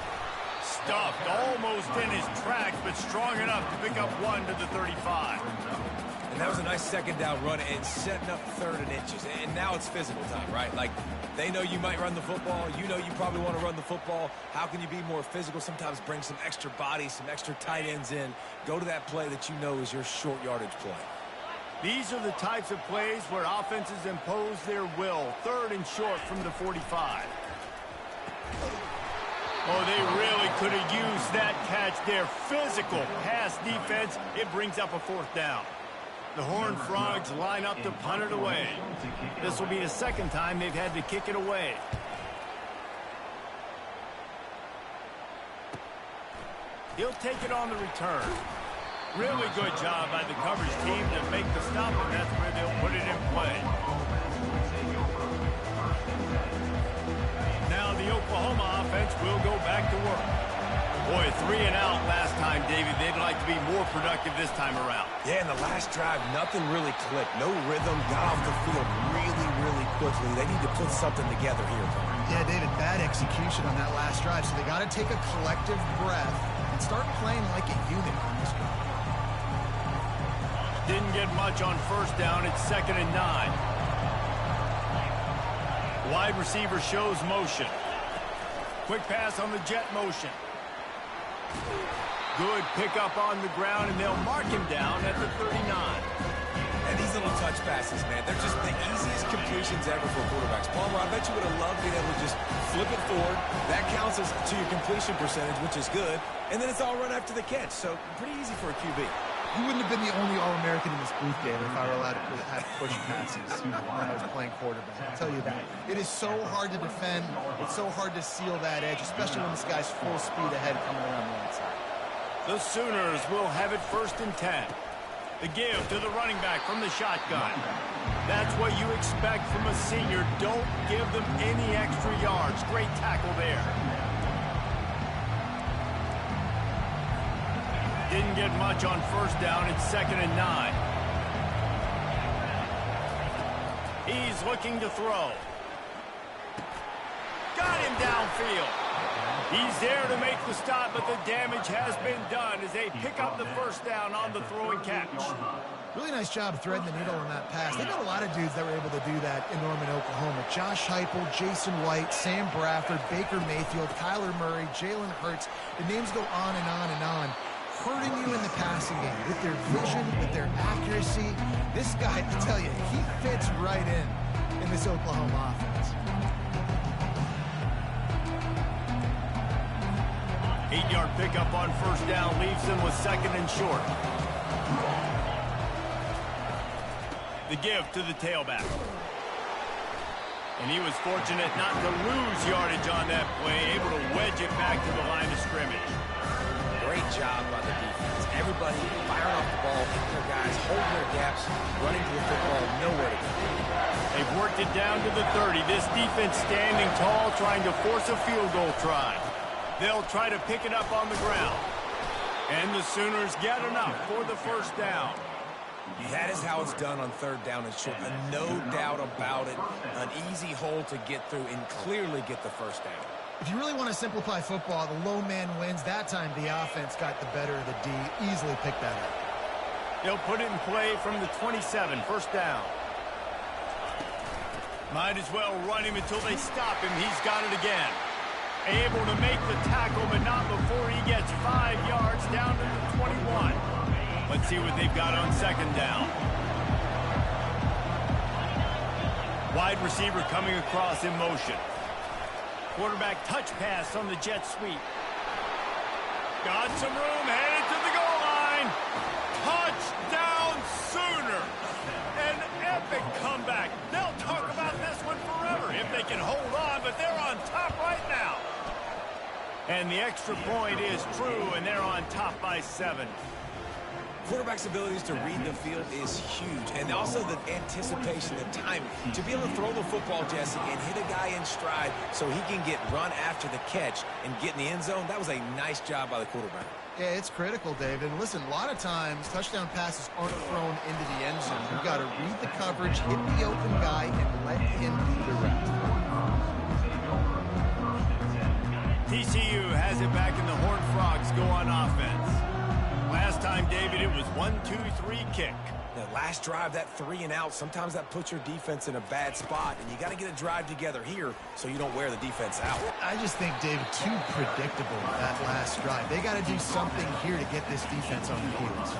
Speaker 1: Stuffed almost in his tracks, but strong enough to pick up 1 to the 35.
Speaker 3: And that was a nice second down run and setting up third and inches. And now it's physical time, right? Like, they know you might run the football. You know you probably want to run the football. How can you be more physical? Sometimes bring some extra bodies, some extra tight ends in. Go to that play that you know is your short yardage play.
Speaker 1: These are the types of plays where offenses impose their will. Third and short from the 45. Oh, they really could have used that catch there. Physical pass defense. It brings up a 4th down. The Horned Frogs line up to punt it away. This will be the second time they've had to kick it away. He'll take it on the return. Really good job by the coverage team to make the stop, and that's where they'll put it in play. Now the Oklahoma offense will go back to work. Boy, 3 and out last time, David. They'd like to be more productive this time around.
Speaker 3: Yeah, in the last drive, nothing really clicked. No rhythm, got off the field really, really quickly. They need to put something together here, Tony.
Speaker 2: Yeah, David, bad execution on that last drive. So they got to take a collective breath and start playing like a unit on this drive.
Speaker 1: Didn't get much on first down. It's 2nd and 9. Wide receiver shows motion. Quick pass on the jet motion. Good pickup on the ground, and they'll mark him down at the 39.
Speaker 3: And these little touch passes, man, they're just the easiest completions ever for quarterbacks. Palmer, I bet you would have loved being able to just flip it forward. That counts as to your completion percentage, which is good. And then it's all run after the catch, so pretty easy for a QB.
Speaker 2: You wouldn't have been the only All-American in this booth, David, if I were allowed to have push passes when I was playing quarterback. I'll tell you that. It is so hard to defend. It's so hard to seal that edge, especially when this guy's full speed ahead coming around the outside.
Speaker 1: The Sooners will have it 1st and 10. The give to the running back from the shotgun. That's what you expect from a senior. Don't give them any extra yards. Great tackle there. Didn't get much on 1st down. It's 2nd and 9. He's looking to throw. Got him downfield. He's there to make the stop, but the damage has been done as they pick up the 1st down on the throw and catch.
Speaker 2: Really nice job threading the needle on that pass. They got a lot of dudes that were able to do that in Norman, Oklahoma. Josh Heupel, Jason White, Sam Bradford, Baker Mayfield, Kyler Murray, Jalen Hurts. The names go on and on and on. Hurting you in the passing game with their vision, with their accuracy. This guy, I tell you, he fits right in this Oklahoma offense.
Speaker 1: 8-yard pickup on 1st down leaves them with 2nd and short. The give to the tailback. And he was fortunate not to lose yardage on that play, able to wedge it back to the line of scrimmage.
Speaker 3: Great job by the defense. Everybody firing off the ball, hitting their guys, holding their gaps, running to the football, nowhere to go.
Speaker 1: They've worked it down to the 30. This defense standing tall, trying to force a field goal try. They'll try to pick it up on the ground. And the Sooners get enough for the 1st down.
Speaker 3: That is how it's done on 3rd down and short. No doubt about it. An easy hole to get through and clearly get the 1st down.
Speaker 2: If you really want to simplify football, the low man wins. That time the offense got the better of the D. Easily picked that up.
Speaker 1: They'll put it in play from the 27, 1st down. Might as well run him until they stop him. He's got it again. Able to make the tackle, but not before he gets 5 yards down to the 21. Let's see what they've got on 2nd down. Wide receiver coming across in motion. Quarterback touch pass on the jet sweep. Got some room, headed to the goal line. Touchdown Sooner. An epic comeback. They'll talk about this one forever if they can hold on, but they're on top right now. And the extra point is true, and they're on top by 7.
Speaker 3: Quarterback's abilities to read the field is huge, and also the anticipation, the timing. To be able to throw the football, Jesse, and hit a guy in stride so he can get run after the catch and get in the end zone, that was a nice job by the quarterback.
Speaker 2: Yeah, it's critical, David. Listen, a lot of times touchdown passes aren't thrown into the end zone. You've got to read the coverage, hit the open guy, and let him do the rest.
Speaker 1: TCU has it back, and the Horned Frogs go on offense. Last time, David, it was 1-2-3 kick.
Speaker 3: The last drive, that 3 and out, sometimes that puts your defense in a bad spot, and you got to get a drive together here so you don't wear the defense out.
Speaker 2: I just think, David, too predictable that last drive. They got to do something here to get this defense on the heels.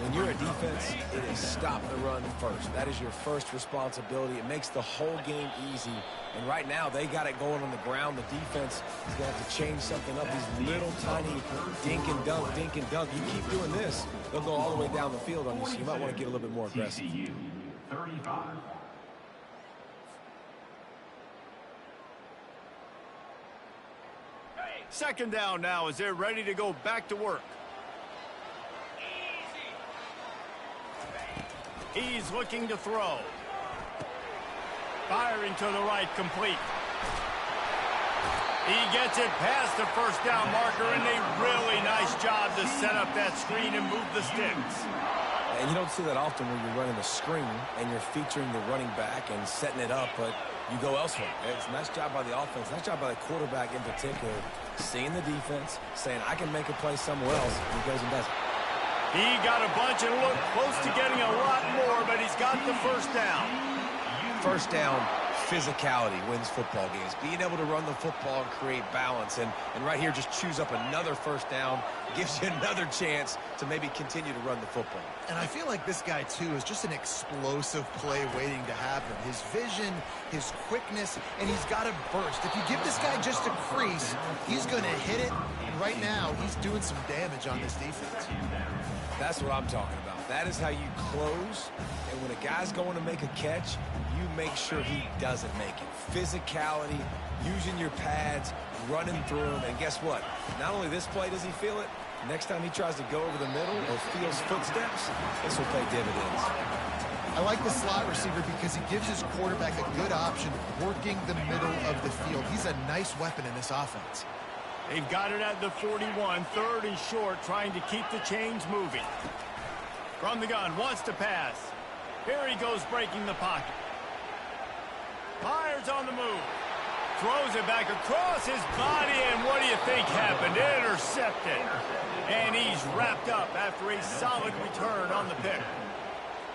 Speaker 3: When you're a defense, it is stop the run first. That is your first responsibility. It makes the whole game easy. And right now, they got it going on the ground. The defense is going to have to change something up. These little tiny dink and dunk, dink and dunk. You keep doing this, they'll go all the way down the field on you, so you might want to get a little bit more aggressive.
Speaker 4: TCU, 35.
Speaker 1: Second down now as they're ready to go back to work. He's looking to throw. Firing to the right, complete. He gets it past the 1st down marker, and a really nice job to set up that screen and move the sticks.
Speaker 3: And you don't see that often when you're running a screen and you're featuring the running back and setting it up, but you go elsewhere. It's a nice job by the offense, nice job by the quarterback in particular, seeing the defense, saying, I can make a play somewhere else, and he goes and does it.
Speaker 1: He got a bunch and looked close to getting a lot more, but he's got the 1st down.
Speaker 3: 1st down, physicality wins football games. Being able to run the football and create balance. And right here, just choose up another 1st down, gives you another chance to maybe continue to run the football.
Speaker 2: And I feel like this guy, too, is just an explosive play waiting to happen. His vision, his quickness, and he's got a burst. If you give this guy just a crease, he's going to hit it. And right now, he's doing some damage on this defense.
Speaker 3: That's what I'm talking about. That is how you close. And when a guy's going to make a catch, you make sure he doesn't make it. Physicality, using your pads, running through him. And guess what? Not only this play does he feel it, Next time he tries to go over the middle or feels footsteps, this will pay dividends.
Speaker 2: I like the slot receiver because he gives his quarterback a good option working the middle of the field. He's a nice weapon in this offense.
Speaker 1: They've got it at the 41, 3rd and short, trying to keep the chains moving. From the gun, wants to pass. Here he goes, breaking the pocket. Fires on the move. Throws it back across his body, and what do you think happened? Intercepted. And he's wrapped up after a solid return on the pick.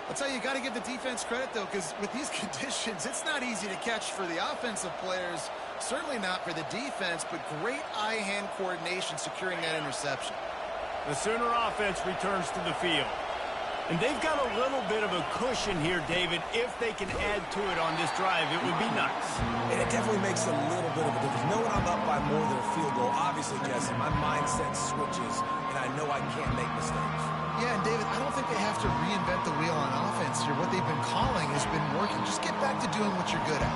Speaker 2: I'll tell you, you got to give the defense credit, though, because with these conditions, it's not easy to catch for the offensive players, certainly not for the defense, but great eye-hand coordination securing that interception.
Speaker 1: The Sooner offense returns to the field. And they've got a little bit of a cushion here, David. If they can add to it on this drive, it would be nice.
Speaker 3: And it definitely makes a little bit of a difference. Knowing I'm up by more than a field goal, obviously, Jesse, my mindset switches, and I know I can't make mistakes.
Speaker 2: Yeah, and David, I don't think they have to reinvent the wheel on offense here. What they've been calling has been working. Just get back to doing what you're good at.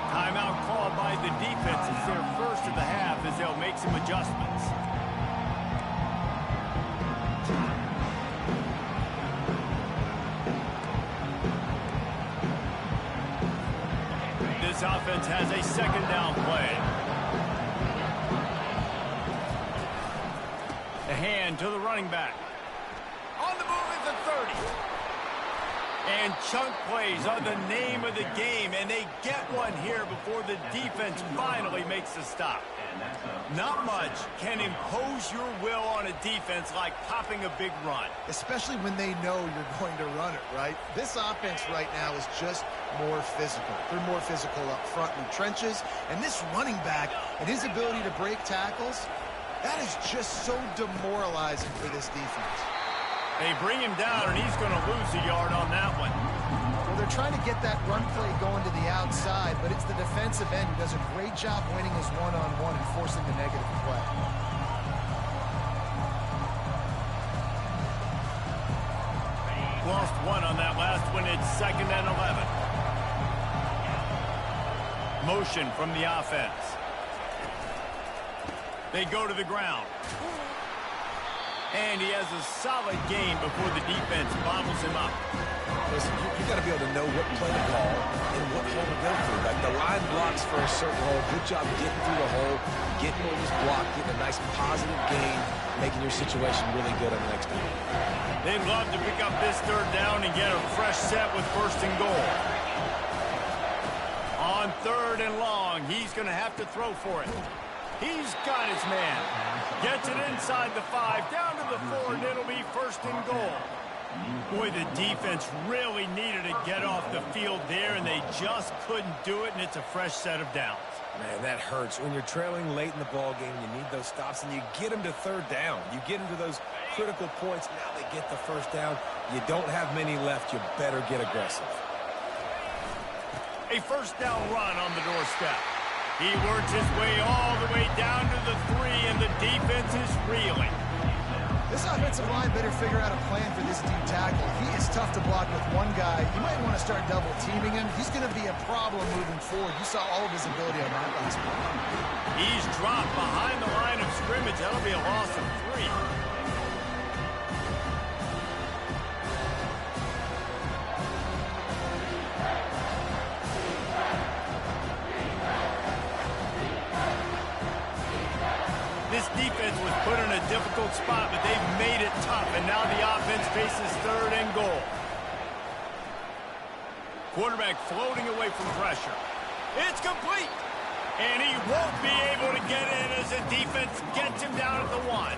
Speaker 1: Timeout called by the defense. It's their first of the half as they'll make some adjustments. This offense has a 2nd down play. The hand to the running back. On the move at the 30. And chunk plays are the name of the game, and they get one here before the defense finally makes the stop. Not much can impose your will on a defense like popping a big run.
Speaker 2: Especially when they know you're going to run it, right? This offense right now is just more physical. They're more physical up front in the trenches, and this running back and his ability to break tackles, that is just so demoralizing for this defense.
Speaker 1: They bring him down, and he's going to lose a yard on that one.
Speaker 2: Well, they're trying to get that run play going to the outside, but it's the defensive end who does a great job winning his one-on-one and forcing the negative play.
Speaker 1: Lost one on that last one. It's 2nd and 11. Motion from the offense. They go to the ground. And he has a solid game before the defense bottles him up.
Speaker 3: Listen, you got to be able to know what play to call and what hole to go through. Like the line blocks for a certain hole. Good job getting through the hole, getting over this block, getting a nice positive gain, making your situation really good on the next down.
Speaker 1: They'd love to pick up this 3rd down and get a fresh set with 1st and goal. On 3rd and long, he's going to have to throw for it. He's got his man. Gets it inside the 5, down to the 4, and it'll be 1st and goal. Boy, the defense really needed to get off the field there, and they just couldn't do it, and it's a fresh set of downs.
Speaker 3: Man, that hurts. When you're trailing late in the ball game, you need those stops, and you get them to 3rd down. You get them to those critical points. Now they get the 1st down. You don't have many left. You better get aggressive.
Speaker 1: A 1st down run on the doorstep. He works his way all the way down to the 3, and the defense is reeling.
Speaker 2: This offensive line better figure out a plan for this deep tackle. He is tough to block with one guy. You might want to start double teaming him. He's going to be a problem moving forward. You saw all of his ability on that last play.
Speaker 1: He's dropped behind the line of scrimmage. That'll be a loss of 3. This defense was put in a difficult spot, but they've made it tough, and now the offense faces 3rd and goal. Quarterback floating away from pressure. It's complete, and he won't be able to get in as the defense gets him down at the 1.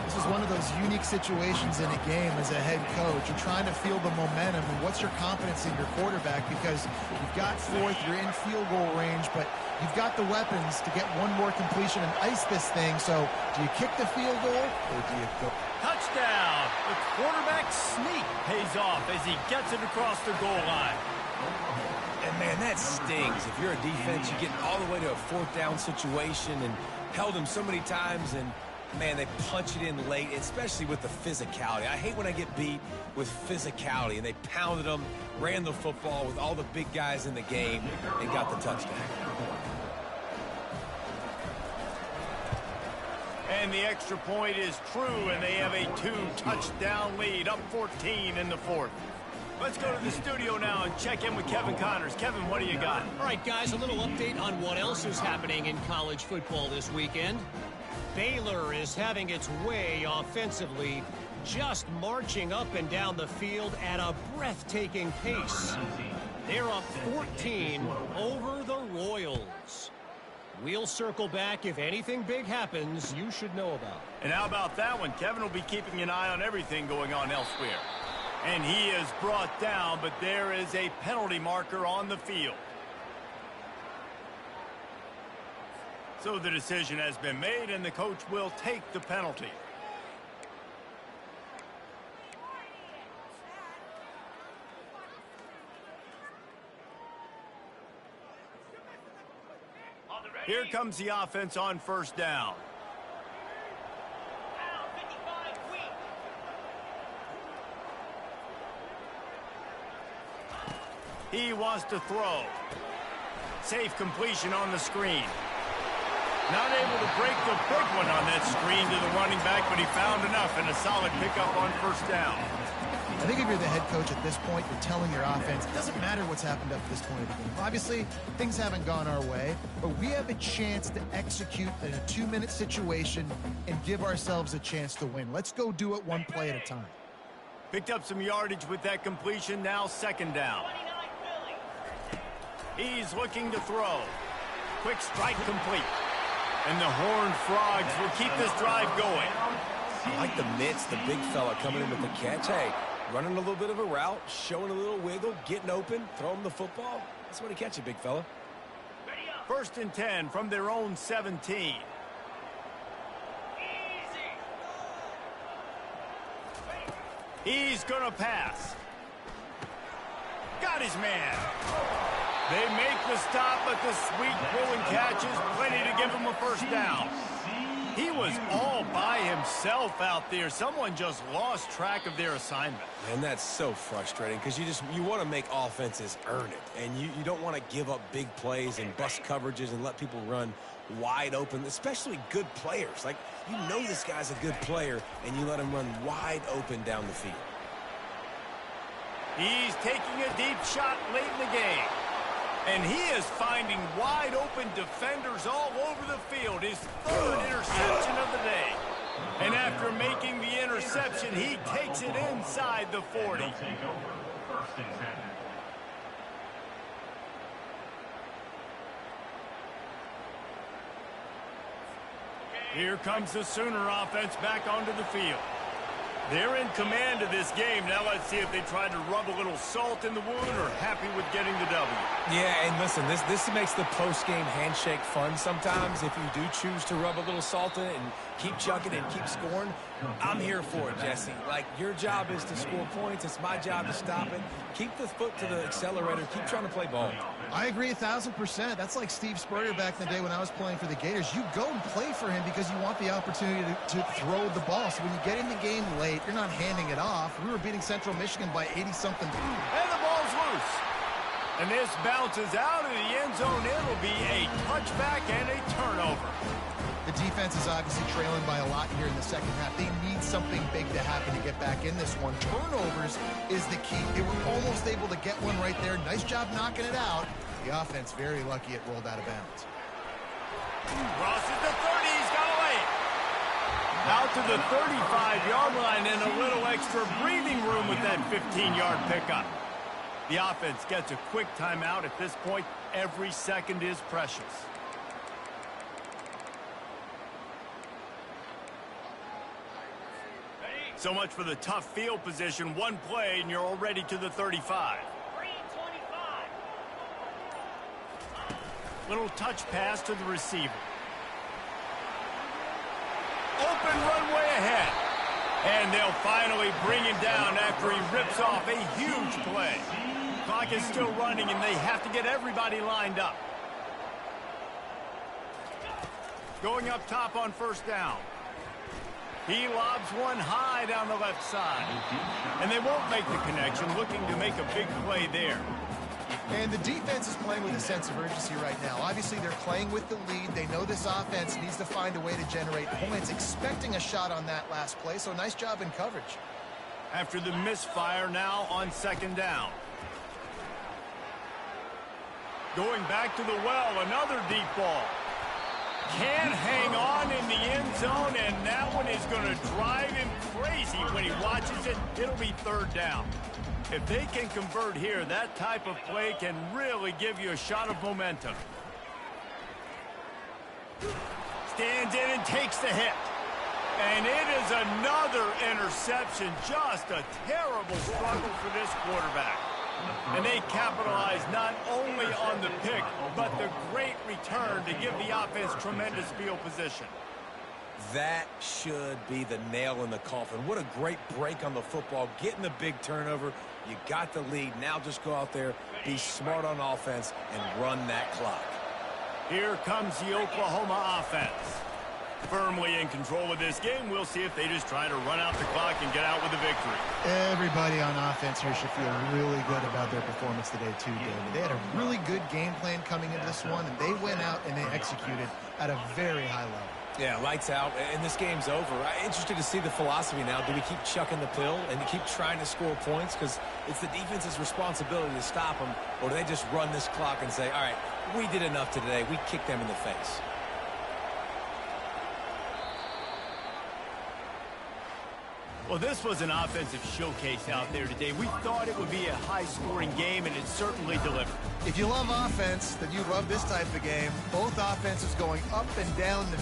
Speaker 2: This is one of those unique situations in a game as a head coach. You're trying to feel the momentum, and what's your confidence in your quarterback? Because you've got 4th, you're in field goal range, but you've got the weapons to get one more completion and ice this thing. So do you kick the field goal or do you go?
Speaker 1: Touchdown! The quarterback sneak pays off as he gets it across the goal line.
Speaker 3: And, man, that stings. If you're a defense, you get all the way to a 4th down situation and held him so many times, and man, they punch it in late, especially with the physicality. I hate when I get beat with physicality, and they pounded them, ran the football with all the big guys in the game, and got the touchdown.
Speaker 1: And the extra point is true, and they have a 2-touchdown lead, up 14 in the fourth. Let's go to the studio now and check in with Kevin Connors. Kevin, what do you got?
Speaker 5: All right, guys, a little update on what else is happening in college football this weekend. Baylor is having its way offensively, just marching up and down the field at a breathtaking pace. They're up 14 over the Royals. We'll circle back if anything big happens you should know about.
Speaker 1: And how about that one? Kevin will be keeping an eye on everything going on elsewhere. And he is brought down, but there is a penalty marker on the field. So the decision has been made, and the coach will take the penalty. Here comes the offense on first down. He wants to throw. Safe completion on the screen. Not able to break the big one on that screen to the running back, but he found enough and a solid pickup on first down.
Speaker 2: I think if you're the head coach at this point, you're telling your offense, it doesn't matter what's happened up to this point of the game. Obviously, things haven't gone our way, but we have a chance to execute in a 2-minute situation and give ourselves a chance to win. Let's go do it one play at a time.
Speaker 1: Picked up some yardage with that completion, now second down. He's looking to throw. Quick strike complete. And the Horned Frogs will keep this drive going.
Speaker 3: I like the mitts, the big fella coming in with the catch. Hey, running a little bit of a route, showing a little wiggle, getting open, throw him the football. That's what he catch you, big fella.
Speaker 1: First and 10 from their own 17. He's going to pass. Got his man. They make the stop, but the sweet rolling catch is plenty to give him a first down. He was all by himself out there. Someone just lost track of their assignment.
Speaker 3: And that's so frustrating because you want to make offenses earn it. And you don't want to give up big plays and bust coverages and let people run wide open, especially good players. Like, you know this guy's a good player, and you let him run wide open down the field.
Speaker 1: He's taking a deep shot late in the game. And he is finding wide open defenders all over the field. His third interception of the day. And after making the interception, he takes it inside the 40. Here comes the Sooner offense back onto the field. They're in command of this game. Now let's see if they try to rub a little salt in the wound or happy with getting the W.
Speaker 3: Yeah, and listen, this makes the post-game handshake fun sometimes. If you do choose to rub a little salt in it and keep chucking and keep scoring, I'm here for it, Jesse. Like, your job is to score points. It's my job to stop it. Keep the foot to the accelerator. Keep trying to play ball.
Speaker 2: I agree 1,000%. That's like Steve Spurrier back in the day when I was playing for the Gators. You go and play for him because you want the opportunity to throw the ball. So when you get in the game late, you're not handing it off. We were beating Central Michigan by 80-something.
Speaker 1: And the ball's loose. And this bounces out of the end zone. It'll be a touchback and a turnover.
Speaker 2: The defense is obviously trailing by a lot here in the second half. They need something big to happen to get back in this one. Turnovers is the key. They were almost able to get one right there. Nice job knocking it out. The offense very lucky it rolled out of bounds.
Speaker 1: Crosses the 30. He's got away. Out to the 35-yard line and a little extra breathing room with that 15-yard pickup. The offense gets a quick timeout. At this point, every second is precious. So much for the tough field position. One play, and you're already to the 35. Little touch pass to the receiver. Open runway ahead. And they'll finally bring him down after he rips off a huge play. Clock is still running, and they have to get everybody lined up. Going up top on first down. He lobs one high down the left side. And they won't make the connection, looking to make a big play there.
Speaker 2: And the defense is playing with a sense of urgency right now. Obviously, they're playing with the lead. They know this offense needs to find a way to generate points, expecting a shot on that last play, so nice job in coverage.
Speaker 1: After the misfire, now on second down. Going back to the well, another deep ball. Can't hang on in the end zone, and that one is going to drive him crazy when he watches it. It'll be third down. If they can convert here, that type of play can really give you a shot of momentum. Stands in and takes the hit. And it is another interception. Just a terrible struggle for this quarterback. And they capitalize not only on the pick, but the great return to give the offense tremendous field position.
Speaker 3: That should be the nail in the coffin. What a great break on the football. Getting the big turnover. You got the lead. Now just go out there, be smart on offense, and run that clock.
Speaker 1: Here comes the Oklahoma offense. Firmly in control of this game. We'll see if they just try to run out the clock and get out with a victory.
Speaker 2: Everybody on offense here should feel really good about their performance today, too, David. They had a really good game plan coming into this one, and they went out and they executed at a very high level.
Speaker 3: Yeah, lights out, and this game's over. I'm interested to see the philosophy now. Do we keep chucking the pill and keep trying to score points? Because it's the defense's responsibility to stop them, or do they just run this clock and say, all right, we did enough today. We kicked them in the face.
Speaker 1: Well, this was an offensive showcase out there today. We thought it would be a high-scoring game, and it certainly delivered.
Speaker 2: If you love offense, then you love this type of game. Both offenses going up and down the